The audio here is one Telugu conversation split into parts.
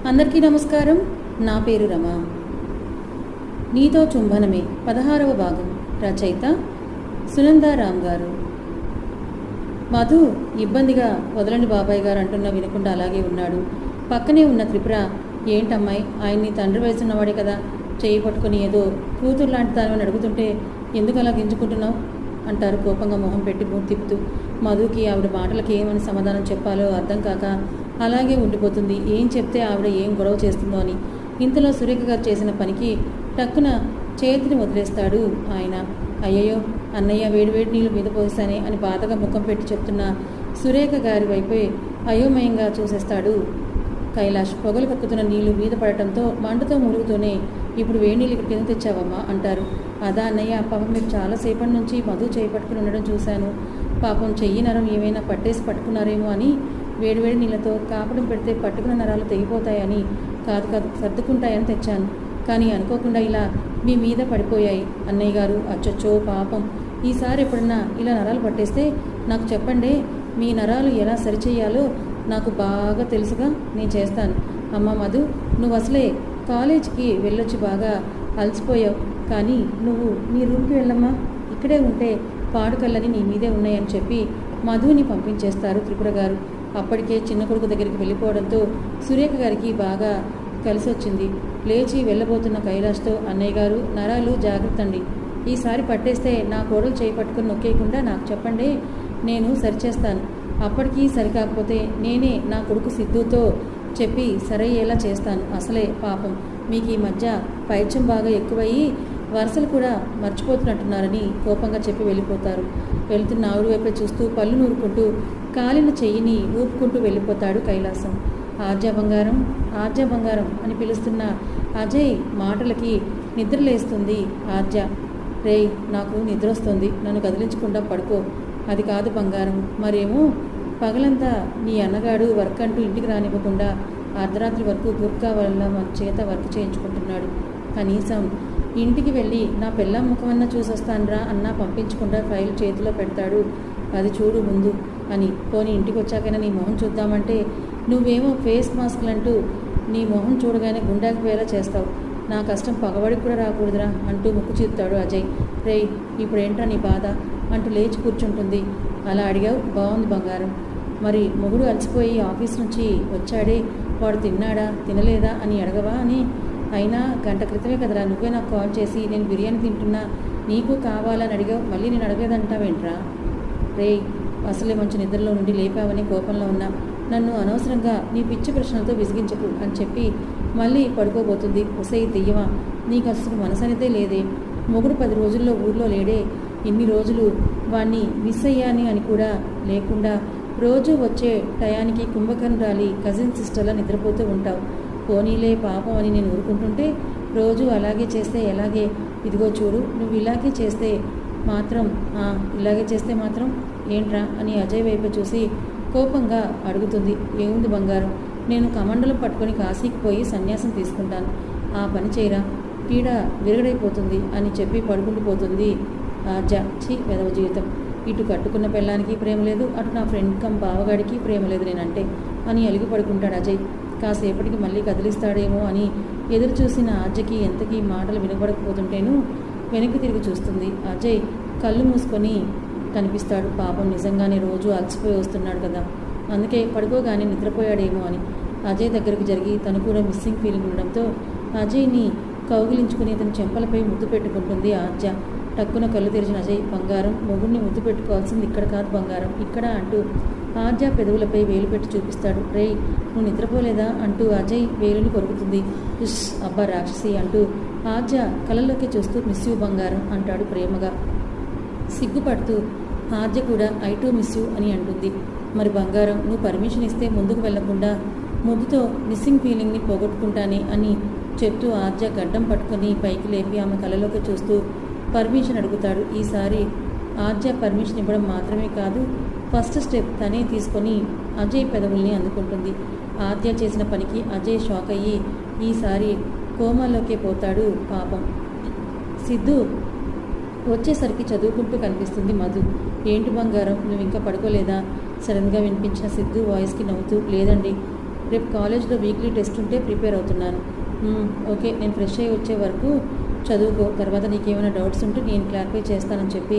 అందరికీ నమస్కారం. నా పేరు రమ. నీతో చుంబనమే 16వ భాగం. రచయిత సునందారామ్ గారు. మధు ఇబ్బందిగా వదలండి బాబాయ్ గారు అంటున్నా వినకుండా అలాగే ఉన్నాడు. పక్కనే ఉన్న త్రిపుర, ఏంటమ్మాయి, ఆయన్ని తండ్రి వయసున్నవాడే కదా, చేయి పట్టుకుని ఏదో కూతురు లాంటి దానిని అడుగుతుంటే ఎందుకు అలా గింజుకుంటున్నావు అంటారు కోపంగా మొహం పెట్టి తిప్పుతూ. మధుకి ఆవిడ మాటలకి ఏమని సమాధానం చెప్పాలో అర్థం కాక అలాగే ఉండిపోతుంది. ఏం చెప్తే ఆవిడ ఏం గొడవ చేస్తుందో అని. ఇంతలో సురేఖ గారు చేసిన పనికి టక్కున చేతిని వదిలేస్తాడు ఆయన. అయ్యయ్యో అన్నయ్య, వేడివేడి నీళ్ళు మీద పోసానే అని బాధగా ముఖం పెట్టి చెప్తున్న సురేఖ గారి వైపే అయోమయంగా చూసేస్తాడు కైలాష్. పొగలు కక్కుతున్న నీళ్లు మీద పడటంతో మంటతో మురుగుతూనే, ఇప్పుడు వేడి నీళ్ళు ఇక్కడ కింద తెచ్చావమ్మా అంటారు. అదా అన్నయ్య, పాపం మీరు చాలాసేపటి నుంచి మధు చేయి పట్టుకుని ఉండడం చూశాను. పాపం చెయ్యి నరం ఏమైనా పట్టేసి పట్టుకున్నారేమో అని వేడివేడి నీళ్ళతో కాపడం పెడితే పట్టుకున్న నరాలు తెగిపోతాయని, కాదు సర్దుకుంటాయని తెచ్చాను. కానీ అనుకోకుండా ఇలా మీ మీద పడిపోయాయి అన్నయ్య గారు. అచ్చొచ్చో పాపం, ఈసారి ఎప్పుడన్నా ఇలా నరాలు పట్టేస్తే నాకు చెప్పండి. మీ నరాలు ఎలా సరిచేయాలో నాకు బాగా తెలుసుగా, నేను చేస్తాను. అమ్మ మధు, నువ్వు అసలే కాలేజీకి వెళ్ళొచ్చి బాగా అలసిపోయావు, కానీ నువ్వు నీ రూమ్కి వెళ్ళమ్మా, ఇక్కడే ఉంటే పాడుకళ్ళని నీ మీదే ఉన్నాయని చెప్పి మధుని పంపించేస్తారు త్రిపుర గారు. అప్పటికే చిన్న కొడుకు దగ్గరికి వెళ్ళిపోవడంతో సురేఖ గారికి బాగా కలిసి వచ్చింది. లేచి వెళ్ళబోతున్న కైలాష్తో, అన్నయ్య గారు నరాలు జాగ్రత్త అండి, ఈసారి పట్టేస్తే నా కోడలు చేయి పట్టుకుని నొక్కేయకుండా నాకు చెప్పండి, నేను సరిచేస్తాను. అప్పటికీ సరికాకపోతే నేనే నా కొడుకు సిద్ధుతో చెప్పి సరయ్యేలా చేస్తాను. అసలే పాపం మీకు ఈ మధ్య పైత్యం బాగా ఎక్కువయ్యి వరుసలు కూడా మర్చిపోతున్నట్టున్నారని కోపంగా చెప్పి వెళ్ళిపోతారు. వెళ్తున్న ఆవిడ వైపే చూస్తూ పళ్ళు నూరుకుంటూ కాలిన చెయ్యిని ఊపుకుంటూ వెళ్ళిపోతాడు కైలాసం. ఆర్జా బంగారం, ఆర్జా బంగారం అని పిలుస్తున్న అజయ్ మాటలకి నిద్రలేస్తుంది ఆర్జా. రేయ్, నాకు నిద్ర వస్తుంది, నన్ను కదిలించకుండా పడుకో. అది కాదు బంగారం, మరేమో పగలంతా నీ అన్నగాడు వర్క్ అంటూ ఇంటికి రానివ్వకుండా అర్ధరాత్రి వరకు గుర్కా వల్ల మన చేత వర్క్ చేయించుకుంటున్నాడు. కనీసం ఇంటికి వెళ్ళి నా పిల్లం ముఖమన్నా చూసొస్తానరా అన్నా పంపించకుండా ఫైల్ చేతిలో పెడతాడు. అది చూడు ముందు అని. పోనీ ఇంటికి వచ్చాకైనా నీ మొహం చూద్దామంటే నువ్వేమో ఫేస్ మాస్క్లు అంటూ నీ మొహం చూడగానే గుండాకి పోయేలా చేస్తావు. నా కష్టం పగవాడికి కూడా రాకూడదురా అంటూ ముక్కు చీరుతాడు అజయ్. రేయ్, ఇప్పుడేంట్రా నీ బాధ అంటూ లేచి కూర్చుంటుంది. అలా అడిగావు, బాగుంది బంగారం. మరి మొగుడు అలసిపోయి ఆఫీస్ నుంచి వచ్చాడే, వాడు తిన్నాడా తినలేదా అని అడగవా అని. అయినా గంట క్రితమే కదరా నువ్వే నాకు కాల్ చేసి నేను బిర్యానీ తింటున్నా నీకు కావాలని అడిగావు, మళ్ళీ నేను అడగలేదంటావేంట్రా. రేయ్, అసలే మంచి నిద్రలో నుండి లేపావని కోపంలో ఉన్నా, నన్ను అనవసరంగా నీ పిచ్చి ప్రశ్నలతో విసిగించకు అని చెప్పి మళ్ళీ పడుకోబోతుంది. ఒసై దెయ్యమా, నీకు అసలు మనసనితే లేదే. మొగుడు 10 రోజుల్లో ఊర్లో లేడే, ఇన్ని రోజులు వాణ్ణి మిస్ అయ్యాని అని కూడా లేకుండా రోజు వచ్చే టయానికి కుంభకర్ణురాలి కజిన్ సిస్టర్లా నిద్రపోతూ ఉంటావు. పోనీలే పాపం అని నేను ఊరుకుంటుంటే రోజు అలాగే చేస్తే ఎలాగే. ఇదిగో చూడు, నువ్వు ఇలాగే చేస్తే మాత్రం ఏంట్రా అని అజయ్ వైపు చూసి కోపంగా అడుగుతుంది. ఏముంది బంగారం, నేను కమండలం పట్టుకొని కాశీకి పోయి సన్యాసం తీసుకుంటాను, ఆ పని చేయరా, పీడ విరగడైపోతుంది అని చెప్పి పడుకుండిపోతుంది ఆర్జా. వెదవ జీవితం, ఇటు కట్టుకున్న పెళ్ళానికి ప్రేమ లేదు, అటు నా ఫ్రెండ్ కమ్ బావగాడికి ప్రేమ లేదు నేనంటే అని అలిగి పడుకుంటాడు అజయ్. కాసేపటికి మళ్ళీ కదిలిస్తాడేమో అని ఎదురు చూసిన ఆర్జకి ఎంతకీ మాటలు వినబడకపోతుంటేనూ వెనక్కి తిరిగి చూస్తుంది. అజయ్ కళ్ళు మూసుకొని కనిపిస్తాడు. పాపం నిజంగానే రోజు అలసిపోయి వస్తున్నాడు కదా, అందుకే పడుకోగానే నిద్రపోయాడేమో అని అజయ్ దగ్గరికి జరిగి తను కూడా మిస్సింగ్ ఫీలింగ్ ఉండడంతో అజయ్ని కౌగిలించుకుని అతని చెంపలపై ముద్దు పెట్టుకుంటుంది ఆర్జా. టక్కున కళ్ళు తెరిచిన అజయ్, బంగారం, మొగుడిని ముద్దు పెట్టుకోవాల్సింది ఇక్కడ కాదు బంగారం, ఇక్కడ అంటూ ఆర్జా పెదవులపై వేలు పెట్టి చూపిస్తాడు. రేయ్, నువ్వు నిద్రపోలేదా అంటూ అజయ్ వేలుని కొరుకుతుంది. ఉష్, అబ్బా రాక్షసి అంటూ ఆర్జా కళ్ళల్లోకి చూస్తూ మిస్ యూ బంగారం అంటాడు ప్రేమగా. సిగ్గుపడుతూ ఆర్జా కూడా ఐ టూ మిస్ యూ అని అంటుంది. మరి బంగారం, నువ్వు పర్మిషన్ ఇస్తే ముందుకు వెళ్లకుండా ముద్దుతో మిస్సింగ్ ఫీలింగ్ని పోగొట్టుకుంటానే అని చెప్తూ ఆర్జా గడ్డం పట్టుకొని పైకి లేపి ఆమె కళ్ళలోకి చూస్తూ పర్మిషన్ అడుగుతాడు. ఈసారి ఆర్జా పర్మిషన్ ఇవ్వడం మాత్రమే కాదు, ఫస్ట్ స్టెప్ తనే తీసుకొని అజయ్ పెదవుల్ని అందుకుంటుంది. ఆర్జా చేసిన పనికి అజయ్ షాక్ అయ్యి ఈసారి కోమాలోకే పోతాడు పాపం. సిద్ధు వచ్చేసరికి చదువుకుంటూ కనిపిస్తుంది మధు. ఏంటి బంగారం, నువ్వు ఇంకా పడుకోలేదా? సడన్గా వినిపించిన సిద్ధు వాయిస్కి నవ్వుతూ, లేదండి, రేపు కాలేజ్లో వీక్లీ టెస్ట్ ఉంటే ప్రిపేర్ అవుతున్నాను. ఓకే, నేను ఫ్రెష్ అయ్యి వచ్చే వరకు చదువుకో, తర్వాత నీకేమైనా డౌట్స్ ఉంటే నేను క్లారిఫై చేస్తానని చెప్పి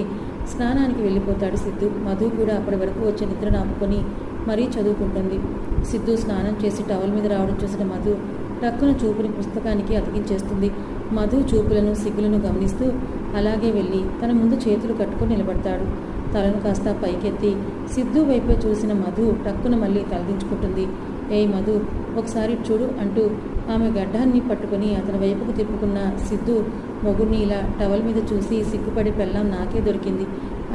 స్నానానికి వెళ్ళిపోతాడు సిద్ధు. మధు కూడా అప్పటి వరకు వచ్చే నిద్రను ఆపుకొని మరీ చదువుకుంటుంది. సిద్ధు స్నానం చేసి టవల్ మీద రావడం చూసిన మధు టక్కున చూపుని పుస్తకానికి అతికించేస్తుంది. మధు చూపులను సిగ్గులను గమనిస్తూ అలాగే వెళ్ళి తన ముందు చేతులు కట్టుకుని నిలబడతాడు. తలను కాస్త పైకెత్తి సిద్ధు వైపే చూసిన మధు టక్కున మళ్ళీ తలదించుకుంటుంది. ఏయ్ మధు, ఒకసారి చూడు అంటూ ఆమె గడ్డాన్ని పట్టుకుని అతని వైపుకు తిప్పుకున్న సిద్ధు మొగుడిని ఇలా టవల్ మీద చూసి సిగ్గుపడి పెళ్ళాం నాకే దొరికింది,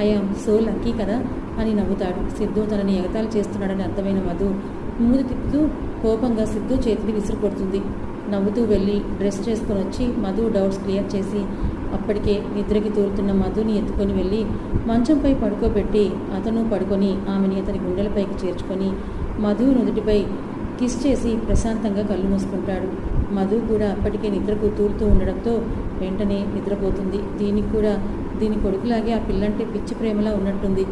ఐఆమ్ సో లక్కీ కదా అని నవ్వుతాడు. సిద్ధు తనని ఎగతాళి చేస్తున్నాడని అర్థమైన మధు మూడు తిప్పుతూ కోపంగా సిద్ధు చేతిని విసురు కొడుతుంది. నవ్వుతూ వెళ్ళి డ్రెస్ చేసుకొని వచ్చి మధు డౌట్స్ క్లియర్ చేసి అప్పటికే నిద్రకి తూలుతున్న మధుని ఎత్తుకొని వెళ్ళి మంచంపై పడుకోబెట్టి అతను పడుకొని ఆమెని అతని గుండెలపైకి చేర్చుకొని మధు నుదుటిపై కిస్ చేసి ప్రశాంతంగా కళ్ళు మూసుకుంటాడు. మధు కూడా అప్పటికే నిద్రకు తూలుతూ ఉండడంతో వెంటనే నిద్రపోతుంది. దీనికి కూడా దీని కొడుకులాగే ఆ పిల్లంటే పిచ్చి ప్రేమలా ఉన్నట్టుంది.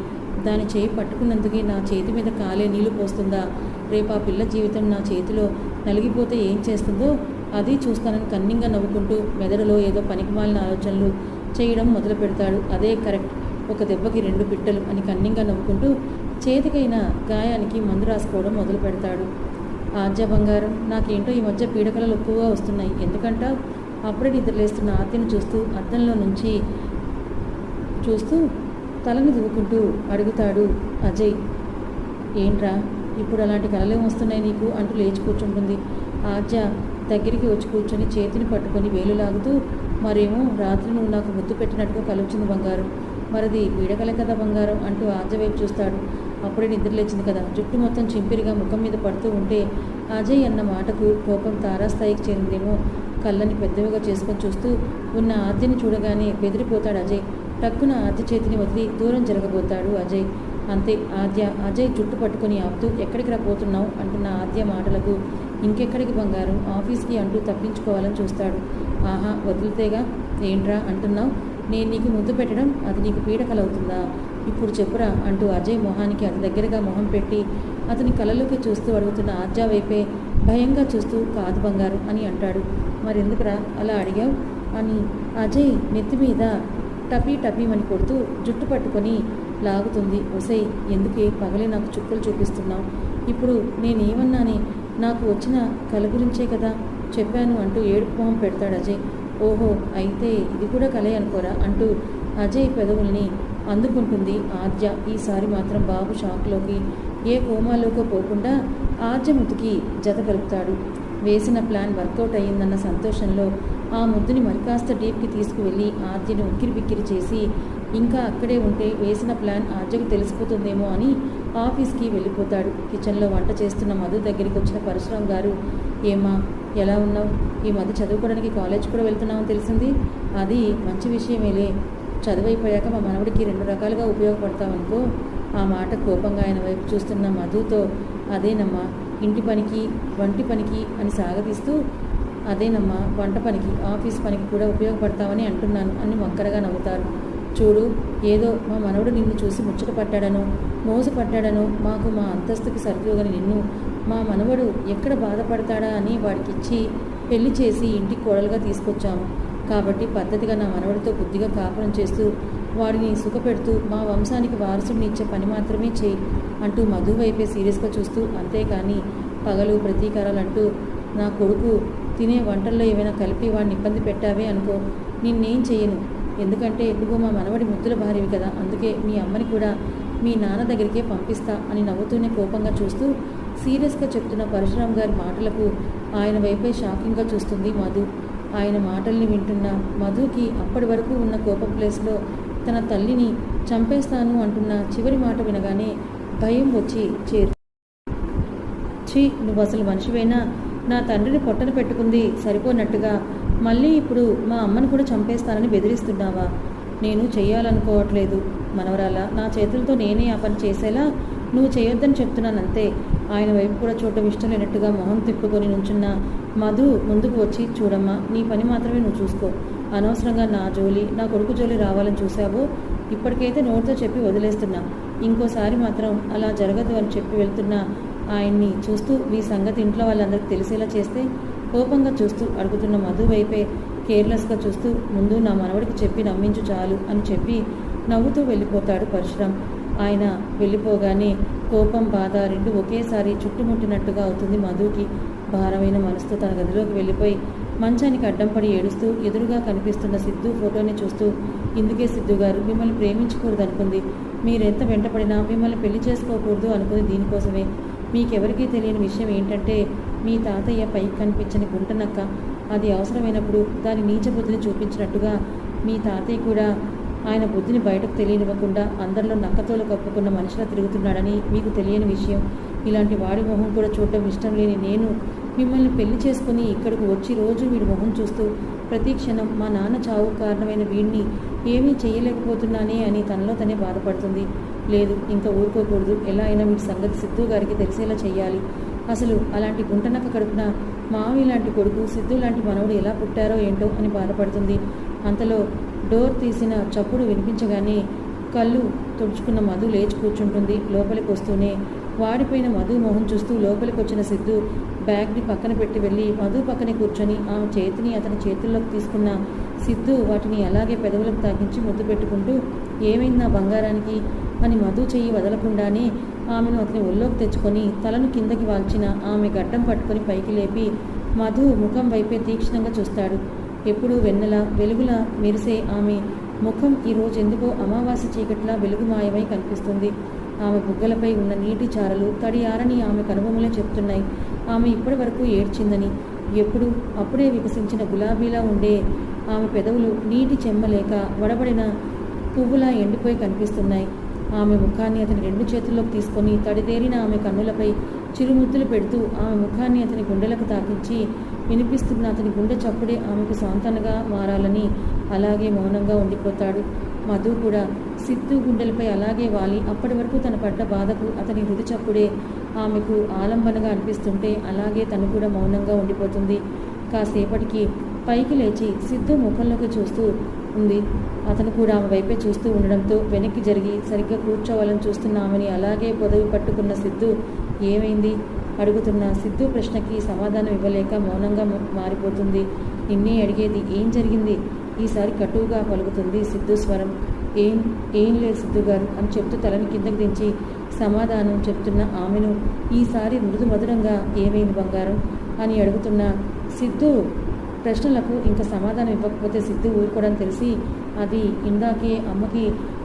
దాని చేయి పట్టుకున్నందుకే నా చేతి మీద కాలే నీళ్లు పోస్తుందా? రేపు ఆ పిల్ల జీవితం నా చేతిలో నలిగిపోతే ఏం చేస్తుందో అది చూస్తానని కన్నింగా నవ్వుకుంటూ మెదడులో ఏదో పనికిమాలిన ఆలోచనలు చేయడం మొదలు పెడతాడు. అదే కరెక్ట్, ఒక దెబ్బకి 2 పిట్టలు అని కన్నింగా నవ్వుకుంటూ చేతికైన గాయానికి మందు రాసుకోవడం మొదలు పెడతాడు. ఆద్య బంగారం, నాకేంటో ఈ మధ్య పీడకలలు ఎక్కువగా వస్తున్నాయి, ఎందుకంటా అప్పుడే నిద్రలేస్తున్న ఆద్యను చూస్తూ అద్దంలో నుంచి చూస్తూ తలను దువ్వుకుంటూ అడుగుతాడు అజయ్. ఏంట్రా ఇప్పుడు అలాంటి కలలేం వస్తున్నాయి నీకు అంటూ లేచి కూర్చుంటుంది. ఆద్య దగ్గరికి వచ్చి కూర్చొని చేతిని పట్టుకొని వేలు లాగుతూ, మరేమో రాత్రి నువ్వు నాకు ముద్దు పెట్టినట్టుగా కలుగుతుంది బంగారం, మరిది పీడకలే కదా బంగారం అంటూ ఆద్య వైపు చూస్తాడు. అప్పుడే నిద్రలేచింది కదా, జుట్టు మొత్తం చింపిరిగా ముఖం మీద పడుతూ ఉంటే అజయ్ అన్న మాటకు కోపం తారాస్థాయికి చేరిందేమో. కళ్ళని పెద్దవిగా చేసుకొని చూస్తూ ఉన్న ఆద్యని చూడగానే బెదిరిపోతాడు అజయ్. టక్కున ఆద్య చేతిని వదిలి దూరం జరగబోతాడు అజయ్. అంతే, అజయ్ జుట్టు పట్టుకొని ఆపుతూ ఎక్కడికి రాపోతున్నావు అంటున్న ఆద్య మాటలకు ఇంకెక్కడికి బంగారం, ఆఫీస్కి అంటూ తప్పించుకోవాలని చూస్తాడు. ఆహా, వదిలితేగా, ఏంట్రా అంటున్నావు? నేను నీకు ముద్దు పెట్టడం అది నీకు పీడకలవుతుందా? ఇప్పుడు చెప్పురా అంటూ అజయ్ మొహానికి అతి దగ్గరగా మొహం పెట్టి అతని కళ్ళలోకి చూస్తూ అడుగుతున్న ఆద్య వైపే భయంగా చూస్తూ కాదు బంగారు అని అంటాడు. మరెందుకురా అలా అడిగావు అని అజయ్ నెత్తి మీద టపీమని కొడుతూ జుట్టు పట్టుకొని లాగుతుంది. ఒసై, ఎందుకే పగలే నాకు చుక్కలు చూపిస్తున్నావు? ఇప్పుడు నేనేమన్నానే? నాకు వచ్చిన కల గురించే కదా చెప్పాను అంటూ ఏడుపు మొహం పెడతాడు అజయ్. ఓహో, అయితే ఇది కూడా కలే అనుకోరా అంటూ అజయ్ పెదవుల్ని అందుకుంటుంది ఆద్య. ఈసారి మాత్రం బాబు షాక్లోకి ఏ కోమాలోకో పోకుండా ఆద్య ముద్దుకి జత కలుపుతాడు. వేసిన ప్లాన్ వర్కౌట్ అయ్యిందన్న సంతోషంలో ఆ ముద్దుని మరికాస్త డీప్కి తీసుకువెళ్ళి ఆద్యను ఉక్కిరిబిక్కిరి చేసి ఇంకా అక్కడే ఉంటే వేసిన ప్లాన్ ఆద్యకు తెలిసిపోతుందేమో అని ఆఫీస్కి వెళ్ళిపోతాడు. కిచెన్లో వంట చేస్తున్న మధు దగ్గరికి వచ్చిన పరశురాం గారు, ఏమా ఎలా ఉన్నావు? ఈ మధ్య చదువుకోవడానికి కాలేజ్ కూడా వెళ్తున్నామని తెలిసింది. అది మంచి విషయమేలే, చదువైపోయాక మా మనవడికి 2 రకాలుగా ఉపయోగపడతామనుకో. ఆ మాట కోపంగా ఆయన వైపు చూస్తున్న మధుతో, అదేనమ్మా ఇంటి పనికి వంటి పనికి అని సాగతీస్తూ, అదేనమ్మా వంట పనికి ఆఫీస్ పనికి కూడా ఉపయోగపడతామని అంటున్నాను అని వంకరగా నవ్వుతారు. చూడు, ఏదో మా మనవడు నిన్ను చూసి ముచ్చట పట్టాడనో మోసపడ్డాడనో మాకు మా అంతస్తుకి సరిపోగని నిన్ను మా మనవడు ఎక్కడ బాధపడతాడా అని వాడికిచ్చి పెళ్లి చేసి ఇంటికి కోడలుగా తీసుకొచ్చాము. కాబట్టి పద్ధతిగా నా మనవడితో బుద్ధిగా కాపురం చేస్తూ వాడిని సుఖపెడుతూ మా వంశానికి వారసుడిని ఇచ్చే పని మాత్రమే చేయి అంటూ మధు వైపే సీరియస్గా చూస్తూ, అంతేకాని పగలు ప్రతీకారాలంటూ నా కొడుకు తినే వంటల్లో ఏమైనా కలిపి వాడిని ఇబ్బంది పెట్టావే అనుకో, నిన్నేం చేయను. ఎందుకంటే నువ్వు మా మనవడి ముద్దుల భార్యవి కదా, అందుకే మీ అమ్మని కూడా మీ నాన్న దగ్గరికే పంపిస్తా అని నవ్వుతూనే కోపంగా చూస్తూ సీరియస్గా చెప్తున్న పరశురాం గారి మాటలకు ఆయన వైపే షాకింగ్గా చూస్తుంది మధు. ఆయన మాటల్ని వింటున్న మధుకి అప్పటి వరకు ఉన్న కోపం ప్లేస్లో తన తల్లిని చంపేస్తాను అంటున్న చివరి మాట వినగానే భయం వచ్చి నువ్వు అసలు మనిషివైనా? నా తండ్రిని పొట్టన పెట్టుకుంది సరిపోనట్టుగా మళ్ళీ ఇప్పుడు మా అమ్మను కూడా చంపేస్తానని బెదిరిస్తున్నావా? నేను చెయ్యాలనుకోవట్లేదు మనవరాల, నా చేతులతో నేనే ఆ పని చేసేలా నువ్వు చేయొద్దని చెప్తున్నానంతే. ఆయన వైపు కూడా చూడటం ఇష్టం లేనట్టుగా మొహం తిప్పుకొని నుంచున్న మధు ముందుకు వచ్చి, చూడమ్మా, నీ పని మాత్రమే నువ్వు చూసుకో. అనవసరంగా నా జోలి నా కొడుకు జోలి రావాలని చూసావో ఇప్పటికైతే నోటితో చెప్పి వదిలేస్తున్నా. ఇంకోసారి మాత్రం అలా జరగదు అని చెప్పి వెళ్తున్న ఆయన్ని చూస్తూ మీ సంగతి ఇంట్లో వాళ్ళందరికీ తెలిసేలా చేస్తే కోపంగా చూస్తూ అడుగుతున్న మధు వైపే కేర్లెస్గా చూస్తూ ముందు నా మనవడికి చెప్పి నమ్మించు చాలు అని చెప్పి నవ్వుతూ వెళ్ళిపోతాడు పరశురాం. ఆయన వెళ్ళిపోగానే కోపం బాధ రెండు ఒకేసారి చుట్టుముట్టినట్టుగా అవుతుంది మధుకి. భారమైన మనసుతో తన గదిలోకి వెళ్ళిపోయి మంచానికి అడ్డం పడి ఏడుస్తూ ఎదురుగా కనిపిస్తున్న సిద్ధు ఫోటోని చూస్తూ, ఇందుకే సిద్ధు గారు మిమ్మల్ని ప్రేమించకూడదు అనుకుంది, మీరెంత వెంటపడినా మిమ్మల్ని పెళ్లి చేసుకోకూడదు అనుకుంది దీనికోసమే. మీకెవరికీ తెలియని విషయం ఏంటంటే మీ తాతయ్య పైకి కనిపించని గుంటనక్క. అది అవసరమైనప్పుడు దాని నీచ బుద్ధిని చూపించినట్టుగా మీ తాతయ్య కూడా ఆయన బుద్ధిని బయటకు తెలియనివ్వకుండా అందరిలో నక్కతోలు కప్పుకున్న మనిషిలా తిరుగుతున్నాడని మీకు తెలియని విషయం. ఇలాంటి వాడి మొహం కూడా చూడటం ఇష్టం లేని నేను మిమ్మల్ని పెళ్లి చేసుకుని ఇక్కడికి వచ్చి రోజు వీడి మొహం చూస్తూ ప్రతి క్షణం మా నాన్న చావు కారణమైన వీడిని ఏమీ చేయలేకపోతున్నానే అని తనలో తనే బాధపడుతుంది. లేదు, ఇంకా ఊరుకోకూడదు, ఎలా అయినా వీడి సంగతి సిద్ధు గారికి తెలిసేలా చెయ్యాలి. అసలు అలాంటి గుంటనక్క కడుపున మావి లాంటి కొడుకు సిద్ధు లాంటి మనవుడు ఎలా పుట్టారో ఏంటో అని బాధపడుతుంది. అంతలో డోర్ తీసిన చప్పుడు వినిపించగానే కళ్ళు తుడుచుకున్న మధు లేచి కూర్చుంటుంది. లోపలికి వస్తూనే వాడిపోయిన మధు మొహం చూస్తూ లోపలికి వచ్చిన సిద్ధు బ్యాగ్ని పక్కన పెట్టి వెళ్ళి మధు పక్కనే కూర్చొని ఆమె చేతిని అతని చేతుల్లోకి తీసుకున్న సిద్ధు వాటిని అలాగే పెదవులకు తాకించి ముద్దు పెట్టుకుంటూ, ఏమైంది నా బంగారానికి అని మధు చెయ్యి వదలకుండానే ఆమెను అతని ఒళ్ళోకి తెచ్చుకొని తలను కిందకి వాల్చిన ఆమె గడ్డం పట్టుకొని పైకి లేపి మధు ముఖం వైపే తీక్షణంగా చూస్తాడు. ఎప్పుడూ వెన్నెల వెలుగులా మెరిసే ఆమె ముఖం ఈరోజు ఎందుకో అమావాస్య చీకట్లా వెలుగుమాయమై కనిపిస్తుంది. ఆమె బుగ్గలపై ఉన్న నీటి చారలు తడియారని ఆమె కనుబొమ్మలే చెప్తున్నాయి. ఆమె ఇప్పటి వరకు ఏడ్చిందని. ఎప్పుడు అప్పుడే వికసించిన గులాబీలా ఉండే ఆమె పెదవులు నీటి చెమ్మలేక వడబడిన పువ్వులా ఎండిపోయి కనిపిస్తున్నాయి. ఆమె ముఖాన్ని అతని రెండు చేతుల్లోకి తీసుకొని తడిదేరిన ఆమె కన్నులపై చిరుముద్దులు పెడుతూ ఆమె ముఖాన్ని అతని గుండెలకు తాకించి వినిపిస్తున్న అతని గుండె చప్పుడే ఆమెకు సాంతనగా మారాలని అలాగే మౌనంగా ఉండిపోతాడు. మధు కూడా సిద్ధు గుండెలపై అలాగే వాలి అప్పటి వరకు తన పడ్డ బాధకు అతని హృది చప్పుడే ఆమెకు ఆలంబనగా అనిపిస్తుంటే అలాగే తను కూడా మౌనంగా ఉండిపోతుంది. కాసేపటికి పైకి లేచి సిద్ధు ముఖంలోకి చూస్తూ ఉంది. అతను కూడా ఆమె వైపే చూస్తూ ఉండడంతో వెనక్కి జరిగి సరిగ్గా కూర్చోవాలని చూస్తున్న ఆమెని అలాగే పొదవి పట్టుకున్న సిద్ధు, ఏమైంది అడుగుతున్న సిద్ధు ప్రశ్నకి సమాధానం ఇవ్వలేక మౌనంగా మారిపోతుంది. నిన్నే అడిగేది, ఏం జరిగింది? ఈసారి కటువుగా పలుకుతుంది సిద్ధు స్వరం. ఏం లేదు సిద్ధు గారు అని చెప్తూ తలని కిందకి దించి సమాధానం చెప్తున్న ఆమెను ఈసారి మృదు మధురంగా, ఏమైంది బంగారం అని అడుగుతున్న సిద్ధు ప్రశ్నలకు ఇంకా సమాధానం ఇవ్వకపోతే సిద్ధు ఊరుకోవడం తెలిసి, అది ఇందాకే అమ్మకి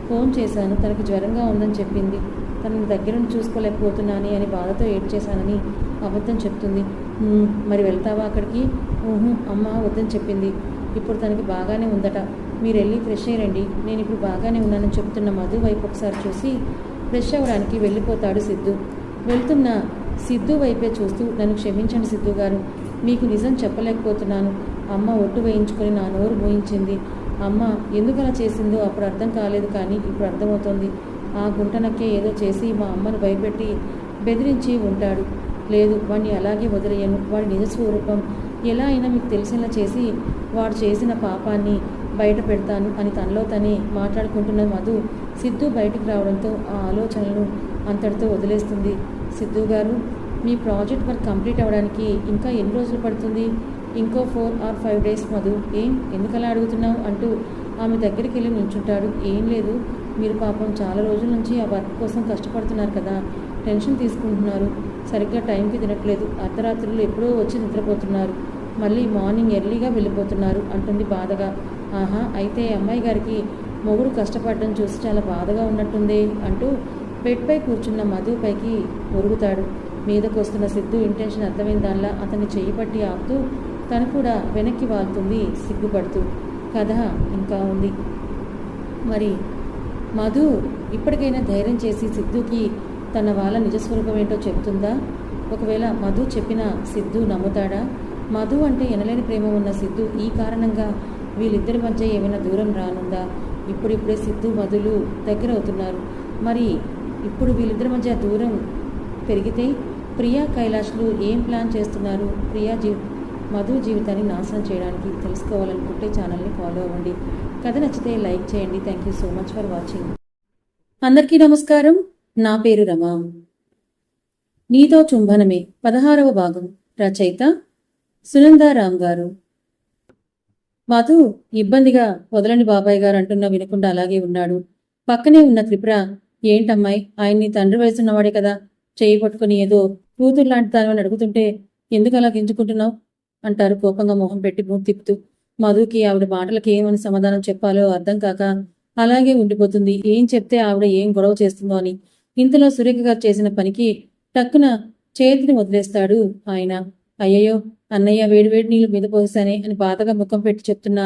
ఫోన్ చేశాను, తనకి జ్వరంగా ఉందని చెప్పింది, తనని దగ్గరుండి చూసుకోలేకపోతున్నాను అని బాధతో ఏడ్చేశానని అబద్ధం చెప్తుంది. మరి వెళ్తావా అక్కడికి? అమ్మ వద్దని చెప్పింది. ఇప్పుడు తనకి బాగానే ఉందట, మీరు వెళ్ళి ఫ్రెష్ అయ్యండి, నేను ఇప్పుడు బాగానే ఉన్నానని చెప్తున్న మధు వైపు ఒకసారి చూసి ఫ్రెష్ అవ్వడానికి వెళ్ళిపోతాడు సిద్ధు. వెళ్తున్న సిద్ధు వైపే చూస్తూ, నన్ను క్షమించండి సిద్ధు గారు, మీకు నిజం చెప్పలేకపోతున్నాను. అమ్మ ఒట్టు వేయించుకొని నా నోరు మోయించింది. అమ్మ ఎందుకు అలా చేసిందో అప్పుడు అర్థం కాలేదు, కానీ ఇప్పుడు అర్థమవుతోంది. ఆ గుంటనక్కే ఏదో చేసి మా అమ్మను భయపెట్టి బెదిరించి ఉంటాడు. లేదు, వాడిని అలాగే వదిలేయను, వాడి నిజ స్వరూపం ఎలా అయినా మీకు తెలిసేలా చేసి వాడు చేసిన పాపాన్ని బయట పెడతాను అని తనలో తనే మాట్లాడుకుంటున్న మధు సిద్ధు బయటికి రావడంతో ఆ ఆలోచనలను అంతటితో వదిలేస్తుంది. సిద్ధు గారు, మీ ప్రాజెక్ట్ వర్క్ కంప్లీట్ అవ్వడానికి ఇంకా ఎన్ని రోజులు పడుతుంది? ఇంకో 4 or 5 days మధు. ఎందుకలా అడుగుతున్నావు అంటూ ఆమె దగ్గరికి వెళ్ళి నిల్చుంటాడు. ఏం లేదు, మీరు పాపం చాలా రోజుల నుంచి ఆ వర్క్ కోసం కష్టపడుతున్నారు కదా, టెన్షన్ తీసుకుంటున్నారు, సరిగ్గా టైంకి తినట్లేదు, అర్ధరాత్రులు ఎప్పుడో వచ్చి నిద్రపోతున్నారు, మళ్ళీ మార్నింగ్ ఎర్లీగా వెళ్ళిపోతున్నారు అంటుంది బాధగా. ఆహా, అయితే అమ్మాయి గారికి మొగుడు కష్టపడడం చూసి చాలా బాధగా ఉన్నట్టుందే అంటూ బెడ్పై కూర్చున్న మధు పైకి ఒరుగుతాడు. మీదకు వస్తున్న సిద్ధు ఇంటెన్షన్ అర్థమైన దానిలా అతన్ని చెయ్యి పట్టి ఆపుతూ తను కూడా వెనక్కి వాళ్తుంది సిగ్గుపడుతూ. కథ ఇంకా ఉంది. మరి మధు ఇప్పటికైనా ధైర్యం చేసి సిద్ధుకి తన వాళ్ళ నిజస్వరూపం ఏంటో చెప్తుందా? ఒకవేళ మధు చెప్పిన సిద్ధు నమ్ముతాడా? మధు అంటే ఎనలేని ప్రేమ ఉన్న సిద్ధు ఈ కారణంగా వీళ్ళిద్దరి మధ్య ఏమైనా దూరం రానుందా? ఇప్పుడిప్పుడే సిద్ధు మధులు దగ్గర అవుతున్నారు. మరి ఇప్పుడు వీళ్ళిద్దరి మధ్య దూరం పెరిగితే ప్రియా కైలాష్లు ఏం ప్లాన్ చేస్తున్నారు? మధు జీవితాన్ని నాశనం చేయడానికి తెలుసుకోవాలనుకుంటే ఛానల్ని ఫాలో అవ్వండి. కథ నచ్చితే లైక్ చేయండి. Thank you so much for watching. అందరికీ నమస్కారం. నా పేరు రమ. నీతో చుంబనమే 16వ భాగం. రచయిత సునందారాం గారు. మధు ఇబ్బందిగా వదలని బాబాయ్ గారు అంటున్నా వినకుండా అలాగే ఉన్నాడు. పక్కనే ఉన్న త్రిపుర, ఏంటమ్మాయి, ఆయన్ని తండ్రి వయసున్నవాడే కదా, చేయి పట్టుకుని ఏదో కూతురు లాంటి దానివని అడుగుతుంటే ఎందుకు అలా గింజుకుంటున్నావు అంటారు కోపంగా మొహం పెట్టి మూతి తిప్పుతూ. మధుకి ఆవిడ మాటలకి ఏమని సమాధానం చెప్పాలో అర్థం కాక అలాగే ఉండిపోతుంది. ఏం చెప్తే ఆవిడ ఏం గొడవ చేస్తుందో అని. ఇంతలో సురేఖ గారు చేసిన పనికి టక్కున చేతిని వదిలేస్తాడు ఆయన. అయ్యయ్యో అన్నయ్య, వేడివేడి నీళ్లు మీద పోసానే అని బాధగా ముఖం పెట్టి చెప్తున్న